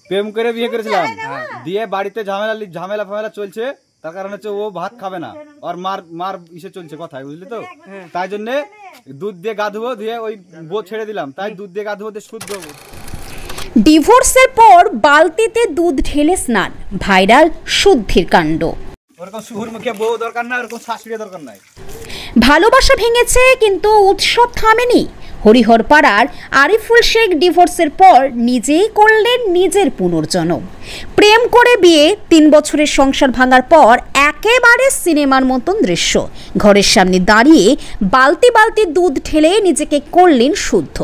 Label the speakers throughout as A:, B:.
A: প্রেম করে বিয়ে করেছিলাম, দিয়ে বাড়িতে ঝামেলা ফামেলা চলছে, তার কারণ হচ্ছে ও ভাত খাবে না, আর মার ইসে চলছে কথায়, বুঝলি তো? তাই জন্য দুধ দিয়ে গা ধুবো, দিয়ে ওই বউ ছেড়ে দিলাম, তাই দুধ দিয়ে গা ধুবো, শুদ্ধ।
B: ডিভোর্সের পর বালতিতে দুধ ঢেলে স্নান, ভাইরাল শুদ্ধির কাণ্ড।
A: ওরকম শুহুর মুখে বউ দরকার না, ওরকম শাশুড়ি দরকার নাই।
B: ভালোবাসা ভেঙেছে কিন্তু উৎসব থামেনি। হরিহরপাড়ার আরিফুল শেখ ডিভোর্সের পর নিজেই করলেন নিজের পুনর্জন্ম। প্রেম করে বিয়ে, 3 বছরের সংসার ভাঙার পর একেবারে সিনেমার মতন দৃশ্য। ঘরের সামনে দাঁড়িয়ে বালতি বালতি দুধ ঢেলে নিজেকে করলেন শুদ্ধ।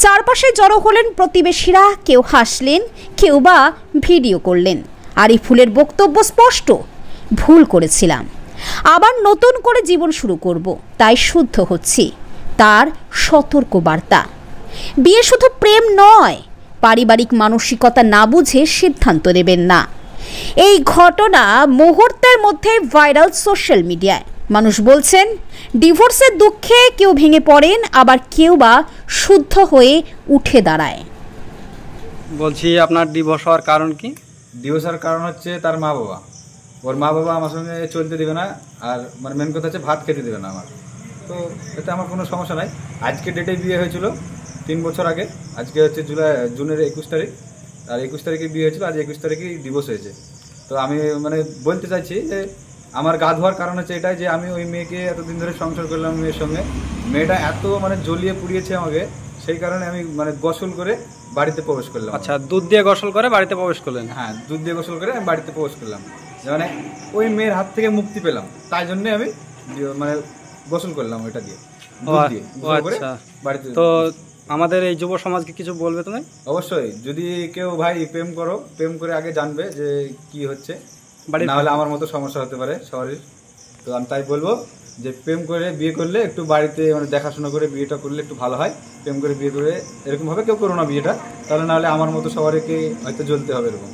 B: চারপাশে জড়ো হলেন প্রতিবেশীরা, কেউ হাসলেন, কেউ বা ভিডিও করলেন। আরিফুলের বক্তব্য স্পষ্ট, ভুল করেছিলাম, আবার নতুন করে জীবন শুরু করব, তাই শুদ্ধ হচ্ছি। তার সতর্ক বার্তা, বিয়ে শুধু প্রেম নয়, পারিবারিক মানসিকতা না বুঝে সিদ্ধান্ত নেবেন না। এই ঘটনা মুহূর্তের মধ্যে ভাইরাল সোশ্যাল মিডিয়ায়। মানুষ বলছেন ডিভোর্সের দুঃখে কেউ ভেঙে পড়েন, আবার কেউ বা শুদ্ধ হয়ে উঠে দাঁড়ায়।
C: বলছি আপনার ডিভোর্স হওয়ার কারণ কি?
A: ডিভোর্স হওয়ার কারণ হচ্ছে তার মা বাবা। ওর মা বাবা আমার সঙ্গে চলতে দেবে না, আর মানে মেন কথা হচ্ছে ভাত খেতে দেবে না আমার। তো এতে আমার কোনো সমস্যা নাই। আজকে ডেটে বিয়ে হয়েছিল 3 বছর আগে, আজকে হচ্ছে জুনের 21 তারিখ, আর 21 তারিখে বিয়ে হয়েছিল, আজ 21 তারিখেই ডিভোর্স হয়েছে। তো আমি মানে বলতে চাইছি যে আমার গা ধোয়ার কারণ হচ্ছে এটাই যে আমি ওই মেয়েকে এতদিন ধরে সংসার করলাম, মেয়ের সঙ্গে মেয়েটা এত মানে জ্বলিয়ে পুড়িয়েছে আমাকে, সেই কারণে আমি মানে গোসল করে বাড়িতে প্রবেশ করলাম।
C: আচ্ছা, দুধ দিয়ে গোসল করে বাড়িতে প্রবেশ করলেন?
A: হ্যাঁ, দুধ দিয়ে গোসল করে আমি বাড়িতে প্রবেশ করলাম, মানে ওই মেয়ের হাত থেকে মুক্তি পেলাম, তাই জন্য আমি মানে গোসল করলাম ওইটা দিয়ে, বাড়িতে।
C: তো আমাদের এই যুব সমাজকে কিছু বলবে তুমি?
A: অবশ্যই, যদি কেউ ভাই প্রেম করো, প্রেম করে আগে জানবে যে কি হচ্ছে, না হলে আমার মতো সমস্যা হতে পারে সবারই। তো আমি তাই বলবো যে প্রেম করে বিয়ে করলে একটু বাড়িতে মানে দেখাশোনা করে বিয়েটা করলে একটু ভালো হয়। প্রেম করে বিয়ে করে এরকম ভাবে কেউ করো না বিয়েটা, তাহলে না হলে আমার মতো সবারকে হয়তো জ্বলতে হবে এরকম।